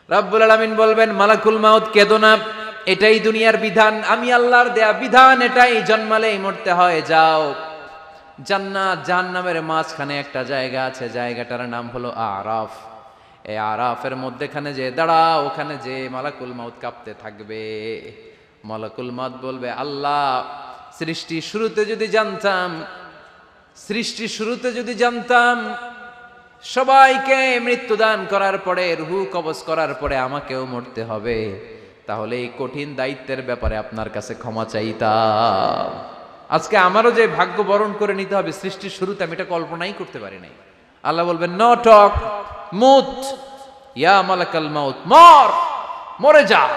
রব্বুল আলামিন বলবেন মালাকুল মাউত কেঁদো না, এটাই দুনিয়ার বিধান, আমি আল্লাহর দেয়া বিধান, এটাই জন্মালেই মরতে হয়। যাও, জান্নাত জাহান্নামের মাঝখানে একটা জায়গা আছে, জায়গাটার নাম হলো আরাফ। এই আরাফের মধ্যেখানে যে দাঁড়াও, ওখানে যে মালাকুল মাউত কাঁপতে থাকবে। মালাকুল মাউত বলবে, আল্লাহ সৃষ্টির শুরুতে যদি জানতাম সবাইকে মৃত্যুদান করার পরে, রুহু কবজ করার পরে আমাকেও মরতে হবে, তাহলে এই কঠিন দায়িত্বের ব্যাপারে আপনার কাছে ক্ষমা চাইতাম। আজকে আমারও যে ভাগ্য বরণ করে নিতে হবে সৃষ্টির শুরুতে, আমি এটা কল্পনাই করতে পারি নাই। আল্লাহ বলবেন, নো টক, মুত ইয়া মালাকাল মাউত, মরে যাও,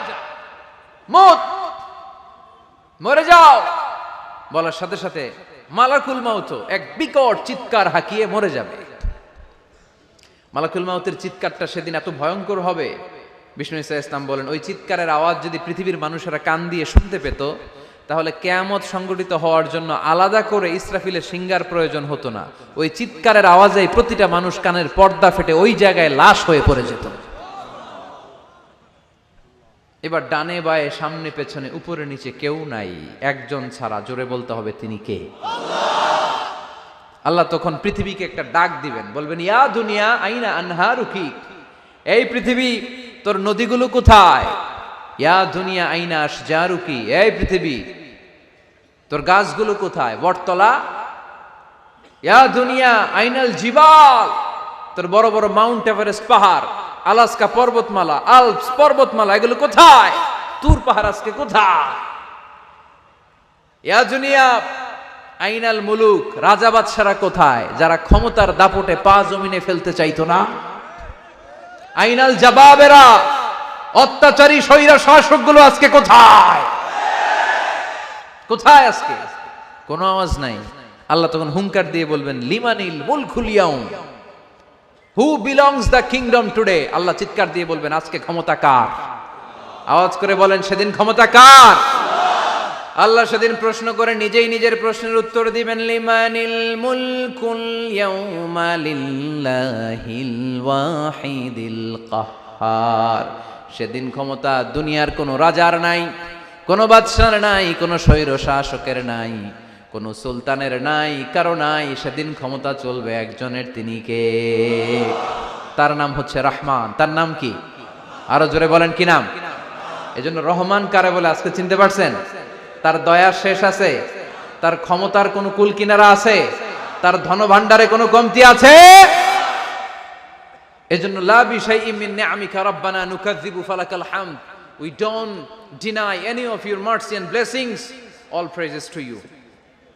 মুত, মরে যাও। বলার সাথে সাথে মালাকুল মাউত এক বিকট চিৎকার হাঁকিয়ে মরে যাবে। মালাকুল মাউতের চিৎকারটা সেদিন এত ভয়ঙ্কর হবে, বিষ্ণু ঈসা ইসলাম বলেন, ওই চিৎকারের আওয়াজ যদি পৃথিবীর মানুষেরা কান দিয়ে শুনতে পেত, তাহলে কিয়ামত সংগঠিত হওয়ার জন্য আলাদা করে ইসরাফিলের সিঙ্গার প্রয়োজন হতো না। ওই চিৎকারের আওয়াজে প্রতিটা মানুষ কানের পর্দা ফেটে ওই জায়গায় লাশ হয়ে পড়ে যেত। এবার ডানে বায়ে সামনে পেছনে উপরে নিচে কেউ নাই, একজন ছাড়া, জোরে বলতে হবে, তিনি কে? আল্লাহ তখন পৃথিবীকে একটা ডাক দিবেন, বলবেন, ইয়া দুনিয়া আইনা আনহারুকি, এই পৃথিবী তোর নদীগুলো কোথায়? ইয়া দুনিয়া আইনা আশজারুকি, এই পৃথিবী তোর গাছগুলো কোথায়? বটতলা। ইয়া দুনিয়া আইনাল জিবাল, তোর বড় বড় মাউন্ট এভারেস্ট পাহাড়, আলাস্কা পর্বতমালা, আলপস পর্বতমালা, এগুলো কোথায়? তুর পাহাড় আজকে কোথায়? ইয়া দুনিয়া আইনাল মুলুক, রাজা বাদশারা কোথায়, যারা ক্ষমতার দাপটে পা জমিনে ফেলতে চাইতো না? আইনাল জাবাবেরা, অত্যাচারী স্বৈরা শাসকগুলো আজকে কোথায়? কোথায় আজকে? কোনো আওয়াজ নাই। আল্লাহ তখন হুঙ্কার দিয়ে বলবেন, লিমানিল মুলকুল ইয়াউম, who belongs the kingdom today. আল্লাহ চিৎকার দিয়ে বলবেন, আজকে ক্ষমতা কার? আওয়াজ করে বলেন, সেদিন ক্ষমতা কার? আল্লাহ সেদিন প্রশ্ন করে নিজেই নিজের প্রশ্নের উত্তর দিবেন, লিমানিল মুলকুল ইয়াউমা লিল্লাহিল ওয়াহিদিল কাহ্হার। সেদিন ক্ষমতা দুনিয়ার কোনো রাজার নাই, কোনো বাদশার নাই, কোনো স্বৈর শাসকের নাই, কোনো সুলতানের নাই, কারো নাই। সেদিন ক্ষমতা চলবে একজনের, তিনি কে? তার নাম হচ্ছে রহমান। তার নাম কি? আরো জোরে বলেন, কি নাম? এজন্য রহমান কারে বলে আজকে চিনতে পারছেন? তার দয়ার শেষ আছে? তার ক্ষমতার কোনো কুল কিনারা আছে? তার ধন ভান্ডারে কোনো কমতি আছে? এজন্য লা বিশাইইম মিন নিআমিকা রাব্বানা নুকাযযিবু ফালাকাল হামদ, we don't deny any of your mercy and blessings, all praises to you.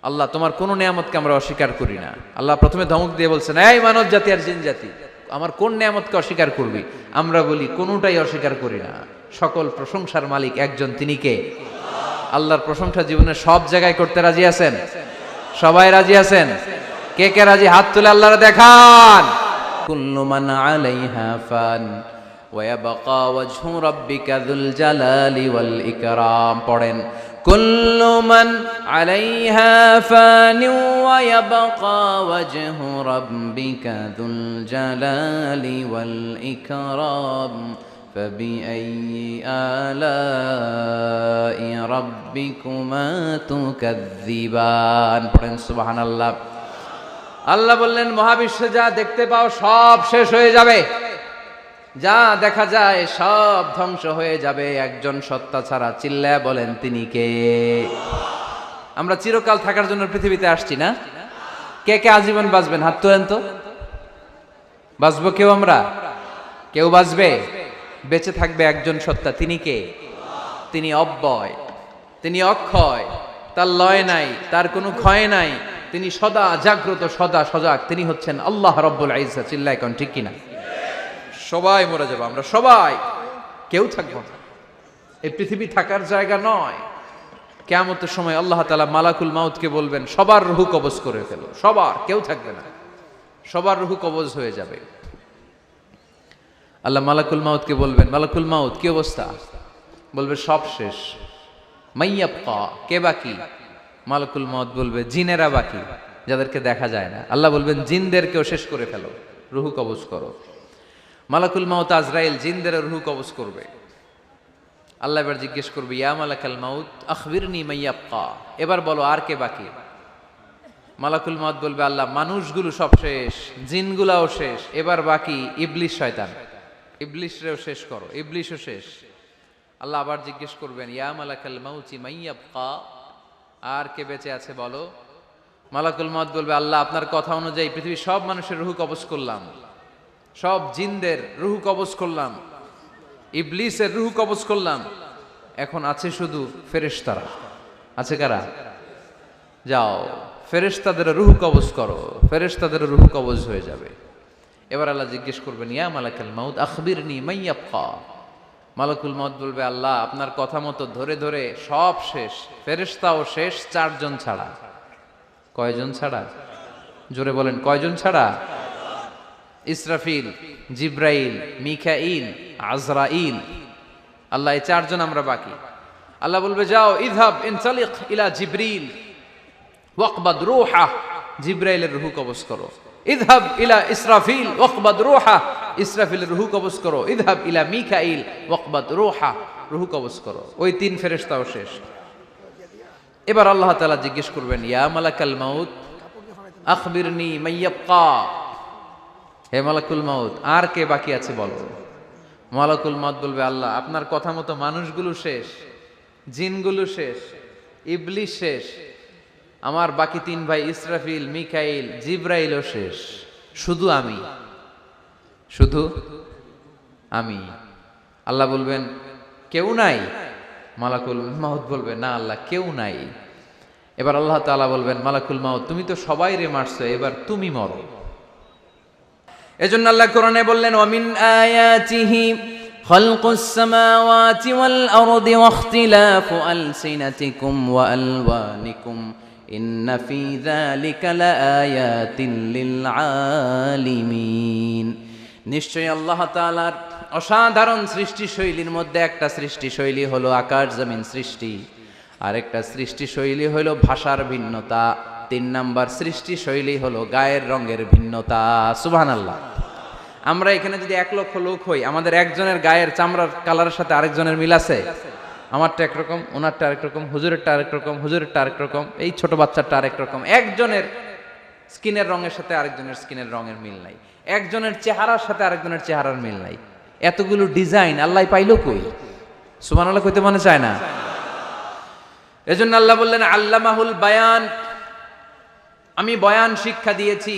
আল্লাহ, তোমার কোন নিয়ামতকে আমরা অস্বীকার করি না। আল্লাহ প্রথমে ধমক দিয়ে বলছেন, এই মানব জাতি আর জিন জাতি, আমার কোন নিয়ামতকে অস্বীকার করবি? আমরা বলি, কোনটাই অস্বীকার করি না। সকল প্রশংসার মালিক একজন, তিনি কে? আল্লাহর প্রশংসা জীবনের সব জায়গায় করতে রাজি আছেন? সবাই রাজি আছেন? কে কে রাজি? হাত তুলে আল্লাহরে দেখান। কুল্লু মান আলাইহা ফান ওয়া ইয়াবকা ওয়াজহু রাব্বিকা যুল জালালি ওয়াল ইকরাম। পড়েন, কুল্লু মান আলাইহা ফান ওয়া ইয়াবকা ওয়াজহু রাব্বিকা যুল জালালি ওয়াল ইকরাম فبأي آلاء ربكما تكذبان। পড়েন সুবহানাল্লাহ। আল্লাহ বললেন, মহাবিশ্বে যা দেখতে পাও সব শেষ হয়ে যাবে, যা দেখা যায় সব ধ্বংস হয়ে যাবে একজন সত্তা ছাড়া। চিল্লায়া বলেন, তিনি কে? আমরা চিরকাল থাকার জন্য পৃথিবীতে আসছি না? কে কে আজীবন বাঁচবেন? হাত তোলেন তো। বাঁচবো কেউ? আমরা কেউ বাঁচবে? বেঁচে থাকবে একজন সত্তা, তিনি কে? তিনি অব্যয়, তিনি অক্ষয়, তার লয় নাই, তার কোনো ক্ষয় নাই, তিনি সদা জাগ্রত, সদা সজাগ, তিনি হচ্ছেন আল্লাহ রাব্বুল ইজ্জত। চিল্লায় কোন ঠিক কিনা? সবাই মরে যাবো আমরা, সবাই, কেউ থাকবো না। এই পৃথিবী থাকার জায়গা নয়। কিয়ামতের সময় আল্লাহ তাআলা মালাকুল মাউতকে বলবেন, সবার রূহ কবজ করে ফেলো, সবার, কেউ থাকবে না, সবার রূহ কবজ হয়ে যাবে। আল্লাহ মালাকুল মাউতকে বলবেন, মালাকুল মাউত কি অবস্থা? বলবে, সব শেষ। মাইয়াবকা, কে বাকি? মালাকুল মাউত বলবে, জিনেরা বাকি, যাদেরকে দেখা যায় না। আল্লাহ বলবেন, জিনদেরকেও শেষ করে ফেলো, রূহ কবজ করো। মালাকুল মাউত আজরাইল জিনদের রূহ কবজ করবে। আল্লাহ এবার জিজ্ঞেস করবে, ইয়া মালাকাল মাউত আখবিরনি মাইয়াবকা, এবার বলো আর কে বাকি? মালাকুল মাউত বলবে, আল্লাহ মানুষগুলো সব শেষ, জিনগুলাও শেষ, এবার বাকি ইবলিশ শয়তান, ইবলিশরেও শেষ করো, ইবলিশও শেষ। আল্লাহ আবার জিজ্ঞেস করবেন, ইয়া মালাকাল মাউতি মাইয়াবকা, আর কে বেঁচে আছে বলো? মালাকুল মাউত বলবে, আল্লাহ আপনার কথা অনুযায়ী পৃথিবীর সব মানুষের রূহ কবজ করলাম, সব জিনদের রূহ কবজ করলাম, ইবলিসের রূহ কবজ করলাম, এখন আছে শুধু ফেরেশতারা। আছে কারা? যাও ফেরেশতাদের রূহ কবজ করো, ফেরেশতাদের রূহ কবজ হয়ে যাবে। এবার আল্লাহ জিজ্ঞেস করবেন, ইয়া মালাকাল মাউত আখবিরনি মাইয়াবকা। মালাকুল মাউত বলবে, আল্লাহ আপনার কথা মতো ধরে ধরে সব শেষ, ফেরেশতাও শেষ, 4 জন ছাড়া। কয়জন ছাড়া? জোরে বলেন, কয়জন ছাড়া? ইসরাফিল, জিব্রাইল, মিকাইল, আজরাইল। আল্লাহ এই 4 জন আমরা বাকি। আল্লাহ বলবে, যাও ইযহাব ইনতালিক ইলা জিবরিল ওয়াকবাদ রূহা, জিব্রাইলের রূহ কবজ করো। ইযহাব ইলা ইসরাফিল ওয়াকবাদ রূহা, ইসরাফিলের রূহ কবজ করো। ইযহাব ইলা মিকাইল ওয়াকবাদ রূহা, রূহ কবজ করো। ওই 3 ফেরেশতাও শেষ। এবার আল্লাহ তাআলা জিজ্ঞেস করবেন, ইয়া মালাকাল মাউত আখবিরনি মাইয়াবকা, হে মালাকুল মাউত আর কে বাকি আছে বলো? মালাকুল মাউত বলবে, আল্লাহ আপনার কথা মতো মানুষগুলো শেষ, জিনগুলো শেষ, ইবলিশ শেষ, আমার বাকি 3 ভাই ইসরাফিল, মিকাইল, জিব্রাইলও শেষ, শুধু আমি, শুধু আমি। আল্লাহ বলবেন, কেউ নাই? মালাকুল মাউত বলবে, না আল্লাহ কেউ নাই। এবার আল্লাহ তাআলা বলবেন, মালাকুল মাউত তুমি তো সবাই রে মারছো, এবার তুমি মরো। এজন্য আল্লাহ কোরআনে বললেন, ওয়ামিন আয়াতিহি খালকুস সামাওয়াতি ওয়াল আরদি ওয়াখতিলাফু আলসিনাতিকুম ওয়া আলওয়ানিকুম ইন্না ফি যালিকা লাআয়াতিন লিল আলিমিন। নিশ্চয়ই আল্লাহ তাআলার অসাধারণ সৃষ্টি শৈলীর মধ্যে একটা সৃষ্টি শৈলী হলো আকাশ জমিন সৃষ্টি, আর একটা সৃষ্টি শৈলী হলো ভাষার ভিন্নতা, 3 নাম্বার সৃষ্টি শৈলী হলো গায়ের রঙের ভিন্নতা। সুবহানাল্লাহ। আমরা এখানে যদি 1 লক্ষ লোক হই, আমাদের একজনের গায়ের চামড়ার কালারের সাথে আরেকজনের মিল আছে? আমারটা একরকম, ওনারটা আরেক রকম, হুজুরেরটা আরেক রকম, হুজুরেরটা আরেক রকম, এই ছোট বাচ্চাটা আরেক রকম। একজনের স্কিনের রঙের সাথে আরেকজনের স্কিনের রঙের মিল নাই, একজনের চেহারার সাথে আরেকজনের চেহারার মিল নাই। এতগুলো ডিজাইন আল্লাহ পাইলো কই? সুবহানাল্লাহ কইতে মনে চায় না? এজন্য আল্লাহ বললেন, আল্লামাহুল বায়ান, আমি বয়ান শিক্ষা দিয়েছি,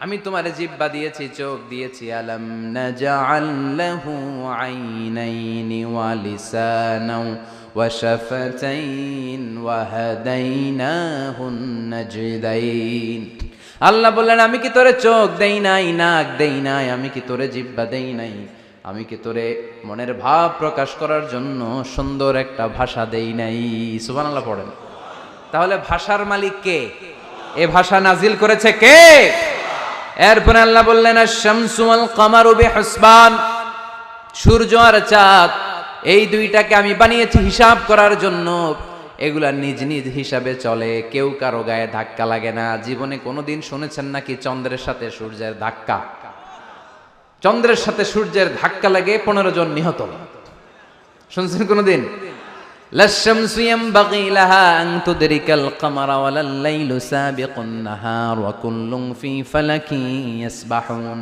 আমি তোমার জিহ্বা দিয়েছি, চোখ দিয়েছি। আলাম নাজআল লাহু আইনাইনি ওয়া লিসানাও ওয়া শাফাতাইন ওয়া হাদাইনাহুন নাজদাইন। আল্লাহ বললেন, আমি কি তোরে চোখ দেই নাই, নাক দেই নাই, আমি কি তোরে জিহ্বা দেই নাই, আমি কি তোরে মনের ভাব প্রকাশ করার জন্য সুন্দর একটা ভাষা দেই নাই? সুবহানাল্লাহ পড়েন। তাহলে ভাষার মালিক কে? এ ভাষা নাজিল করেছে কে? এরপর আল্লাহ বললেন, আশ-শামসু ওয়াল কামারু বিহুসবান, সূর্য আর চাঁদ এই দুইটাকে আমি বানিয়েছি হিসাব করার জন্য। এগুলা নিজ নিজ হিসাবে চলে, কেউ কারো গায়ে ধাক্কা লাগে না। জীবনে কোনোদিন শুনেছেন নাকি চন্দ্রের সাথে সূর্যের ধাক্কা? চন্দ্রের সাথে সূর্যের ধাক্কা লাগে 15 জন নিহত। শুনছেন কোনোদিন? লাশ-শামসু ইয়ানবাগি লাহা আন তুদরিকাল কামারা ওয়ালাল লাইলু সাবিকুন নাহার ওয়া কুল্লুন ফি ফালাকি ইয়াসবাহুন।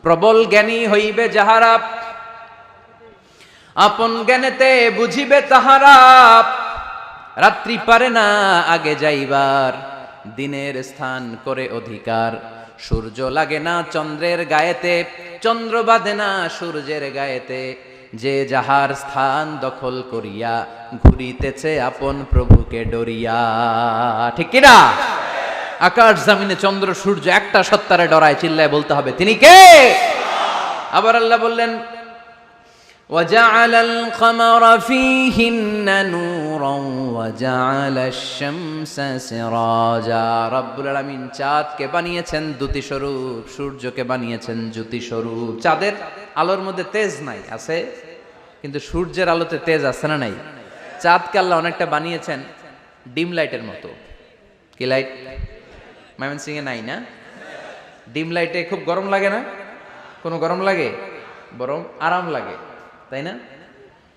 প্রবল জ্ঞানী হইবে যাহারা, আপন জ্ঞানেতে বুঝিবে তাহারা। রাত্রি পারে না আগে যাইবার, দিনের স্থান করে অধিকার। সূর্য লাগে না চন্দ্রের গায়েতে, চন্দ্র বাঁধে না সূর্যের গায়েতে। যে যাহার স্থান দখল করিয়া ঘুরিতেছে আপন প্রভুকে ডরিয়া। ঠিক কিনা? আকাশ জমিনে চন্দ্র সূর্য একটা সত্তারে ডরায়, চিল্লায় বলতে হবে তিনি কে? আবার আল্লাহ বললেন, وَجَعَلَ الْقَمَرَ فِيهِنَّ نُورًا وَجَعَلَ الشَّمْسَ سِرَاجًا। রব্বুল আলামিন চাঁদকে বানিয়েছেন দ্যুতি স্বরূপ, সূর্যকে বানিয়েছেন জ্যোতি স্বরূপ। চাঁদের আলোর মধ্যে তেজ নাই, আছে, কিন্তু সূর্যের আলোতে তেজ আছে না নাই? চাঁদকে আল্লাহ অনেকটা বানিয়েছেন ডিম লাইটের মতো। কি লাইট? ময়মনসিংহে নাই না? ডিম লাইটে খুব গরম লাগে না? কোনো গরম লাগে? বরং আরাম লাগে, তাই না?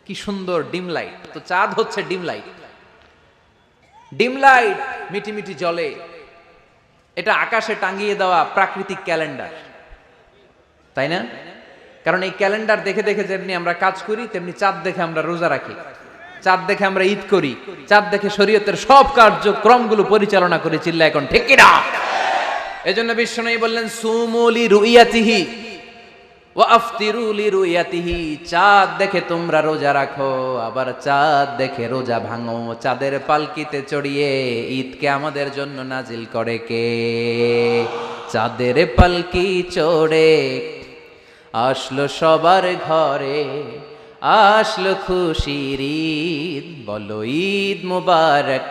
কি সুন্দর ডিম লাইট, তো চাঁদ হচ্ছে ডিম লাইট। ডিম লাইট মিটি মিটি জলে, এটা আকাশে টাঙিয়ে দেওয়া প্রাকৃতিক ক্যালেন্ডার, তাই না? কারণ এই ক্যালেন্ডার দেখে দেখে যেমনি আমরা কাজ করি, তেমনি চাঁদ দেখে আমরা রোজা রাখি, চাঁদ দেখে আমরা ঈদ করি, চাঁদ দেখে শরীয়তের সব কার্যক্রমগুলো পরিচালনা করি। চিল্লা এখন ঠিক কিনা? এজন্য বিশ্বনবী বললেন সুমু লিরুইয়াতিহি ওয়া আফতিরু লিরুইয়াতিহি, চাঁদ দেখে তোমরা রোজা রাখো, আবার চাঁদ দেখে রোজা ভাঙো। চাঁদের পালকিতে চড়িয়ে ঈদকে আমাদের জন্য নাজিল করে কে? চাঁদের পালকি চড়ে আসলো সবার ঘরে, আসলো খুশির ঈদ, বলো ঈদ মুবারক,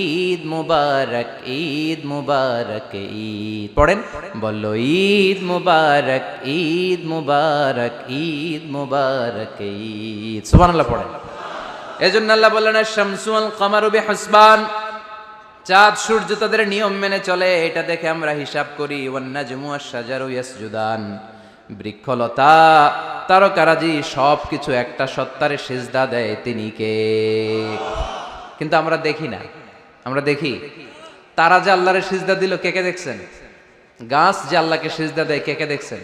ঈদ মুবারক, ঈদ মুবারক, ঈদ পড়েন, বলো ঈদ মুবারক, ঈদ মুবারক, ঈদ মুবারক, ঈদ। সুবহানাল্লাহ পড়েন। এজন্য আল্লাহ বললেন আশ-শামসু ওয়াল কামারু বিহিসবান, চাঁদ সূর্য তাদের নিয়ম মেনে চলে, এটা দেখে আমরা হিসাব করি। ওয়ান নাজমু ওয়াশ-শাজারু ইয়াসজুদান, বৃক্ষলতা তারকারাজি সবকিছু একটা সত্তারে সিজদা দেয়, তিনি কে? কিন্তু আমরা দেখি না। আমরা দেখি তারা যে আল্লাহরে সিজদা দিল, কে কে দেখছেন? গাছ যে আল্লাহকে সিজদা দেয়, কে কে দেখছেন?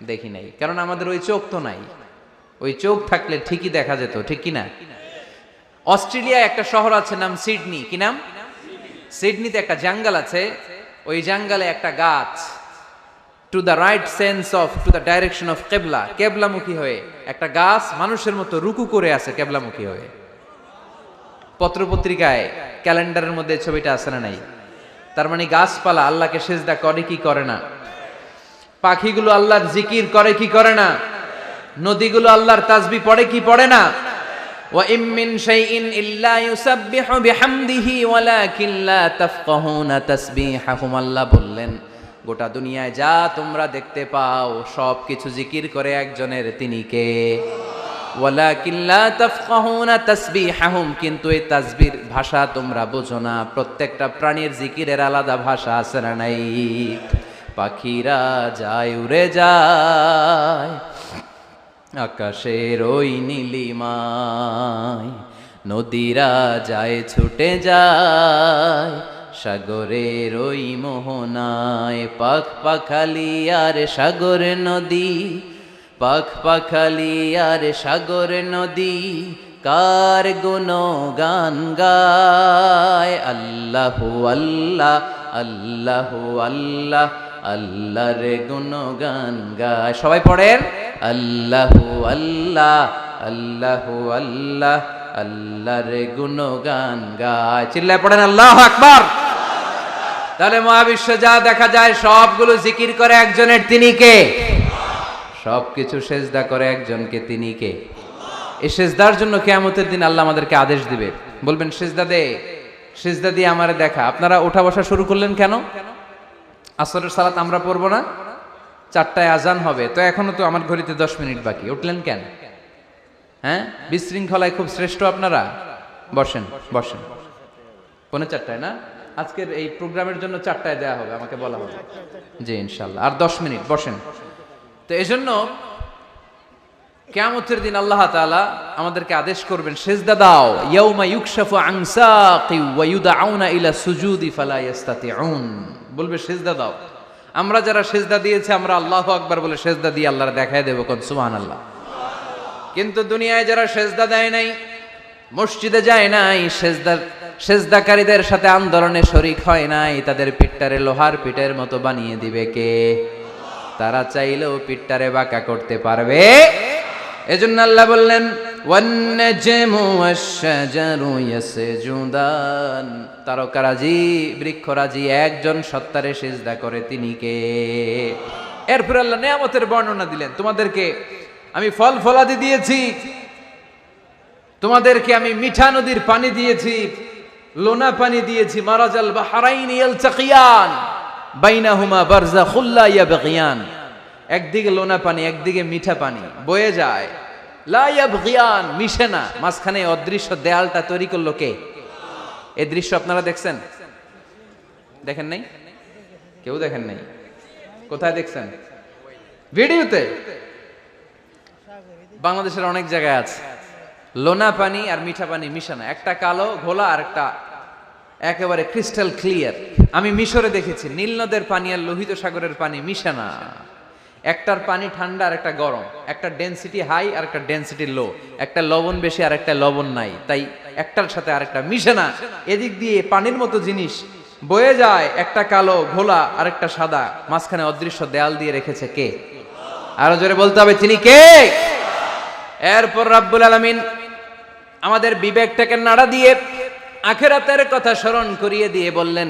দেখি নাই, কারণ আমাদের ওই চোখ তো নাই। ওই চোখ থাকলে ঠিকই দেখা যেত, ঠিক কি না? অস্ট্রেলিয়ায় একটা শহর আছে নাম সিডনি, কি নাম? সিডনিতে একটা জঙ্গল আছে, ওই জঙ্গলে একটা গাছ to the right sense of, to the direction of কেবলা, কেবলামুখী হয়ে একটা গাছ মানুষের মতো রুকু করে আছে কেবলামুখী হয়ে। পত্রপত্রিকায় ক্যালেন্ডারের মধ্যে ছবিটা আছে না নাই? তার মানে গাছপালা আল্লাহকে সিজদা করে কি করে না? পাখিগুলো আল্লাহর জিকির করে কি করে না? নদীগুলো আল্লাহর তাসবিহ পড়ে কি পড়ে না? ওয়া ইম মিন শাইইন ইল্লা ইউসাব্বিহু বিহামদিহি ওয়ালাকিন লা তাফকাহুনা তাসবিহাহুম, আল্লাহ বললেন গোটা দুনিয়ায় যা তোমরা দেখতে পাও সব কিছু জিকির করে একজনের, তিনি কে? ওয়ালাকিন লা তাফকাহুনা তাসবিহাহুম, কিন্তু এই তাসবির ভাষা তোমরা বোঝো না। প্রত্যেকটা প্রাণীর জিকিরের আলাদা ভাষা আছে না নাই? পাখিরা যায় উড়ে যায় আকাশের ওই নীলিমায়, নদীরা যায় ছুটে যায় সাগরের ওই মোহনায়। পাখ পাখালি আর সাগর নদী, পাখ পাখালি আর সাগর নদী, কার গুণগান গায়। আল্লাহু আল্লাহ, আল্লাহু আল্লাহ, আল্লাহর গুণগান গায়। সবাই পড়েন আল্লাহু আল্লাহ, আল্লাহু আল্লাহ, আল্লাহর গুণগান গায়। চিল্লায় পড়েন আল্লাহু আকবার। তাহলে মহাবিশ্ব যা দেখা যায় সবগুলো জিকির করে একজনের, তিনি কে? সবকিছু সেজদা করে একজনকে, তিনি কে? এই সেজদার জন্য কিয়ামতের দিন আল্লাহ আমাদেরকে আদেশ দিবে, বলবেন সেজদা দে, সেজদা দিয়ে আমারে দেখা। আপনারা ওঠা বসা শুরু করলেন কেন? আসরের সালাত আমরা পড়বো না, 4টায় আজান হবে, তো এখনো তো আমার ঘড়িতে 10 মিনিট বাকি, উঠলেন কেন? হ্যাঁ, বিশৃঙ্খলায় খুব শ্রেষ্ঠ আপনারা। বসেন বসেন, 4:45 না? আজকের এই প্রোগ্রামের জন্য 4টায় দেওয়া হবে, আমাকে বলা হবে। জি ইনশাল্লাহ, আর 10 মিনিট বসেন। তো এজন্য কিয়ামতের দিন আল্লাহ তাআলা আমাদেরকে আদেশ করবেন সেজদা দাও। ইয়াউমা ইউকশাফু আন সাকি ওয়া ইউদআউনা ইলা সুজুদি ফালা ইস্তাতিউন, বলবে সেজদা দাও। আমরা যারা সেজদা দিয়েছি আমরা আল্লাহু আকবার বলে সেজদা দিয়ে আল্লাহর দেখায় দেব, কোন সুবহানাল্লাহ। কিন্তু দুনিয়ায় যারা সেজদা দেয় নাই, মসজিদে যায় নাই, সেজদাকারীদের সাথে আন্দোলনে শরীক হয় নাই, তাদের পিঠটারে লোহার পিঠের মতো বানিয়ে দিবে কে? তারা চাইলেও পিঠটারে বাঁকা করতে পারবে? এজন্য আল্লাহ বললেন ওয়ান নাজমু ওয়াশ-শাজারু ইয়াসজুদান, তারকারাজি বৃক্ষরাজি একজন সত্তারে সিজদা করে, তিনি কে? এরপর আল্লাহ নিয়ামতের বর্ণনা দিলেন, তোমাদেরকে আমি ফল ফলাদি দিয়েছি, তোমাদেরকে আমি মিঠা নদীর পানি দিয়েছি, লোনা পানি দিয়েছি। মারাজাল বাহরাইন ইয়ালতাকিয়ান বাইনাহুমা বারযাখুল লা ইয়াবগিয়ান, একদিকে লোনা পানি একদিকে মিঠা পানি বয়ে যায়, লা ইয়াবগিয়ান, মিশে না, মাঝখানে অদৃশ্য দেয়ালটা তৈরি করলো কে? এই দৃশ্য আপনারা দেখছেন? দেখেন নাই? কেউ দেখেন নাই? কোথায় দেখছেন? ভিডিওতে। বাংলাদেশের অনেক জায়গায় আছে লোনা পানি আর মিঠা পানি মিশানো, একটা কালো ঘোলা আর একটা একেবারে ক্রিস্টাল ক্লিয়ার। আমি মিশরে দেখেছি নীল নদের পানি আর লোহিত সাগরের পানি মিশানা, একটার পানি ঠান্ডা আর একটা গরম, একটা ডেনসিটি হাই আর একটা ডেনসিটি লো, একটা লবণ বেশি আর একটা লবণ নাই, তাই একটার সাথে আরেকটা মিশানা। এদিক দিয়ে পানির মতো জিনিস বয়ে যায়, একটা কালো ঘোলা আর একটা সাদা, মাঝখানে অদৃশ্য দেয়াল দিয়ে রেখেছে কে? আরো জোরে বলতে হবে, তিনি কে? এরপর রাব্বুল আলামিন আমাদের বিবেকটাকে নাড়া দিয়ে আখিরাতের কথা স্মরণ করিয়ে দিয়ে বললেন,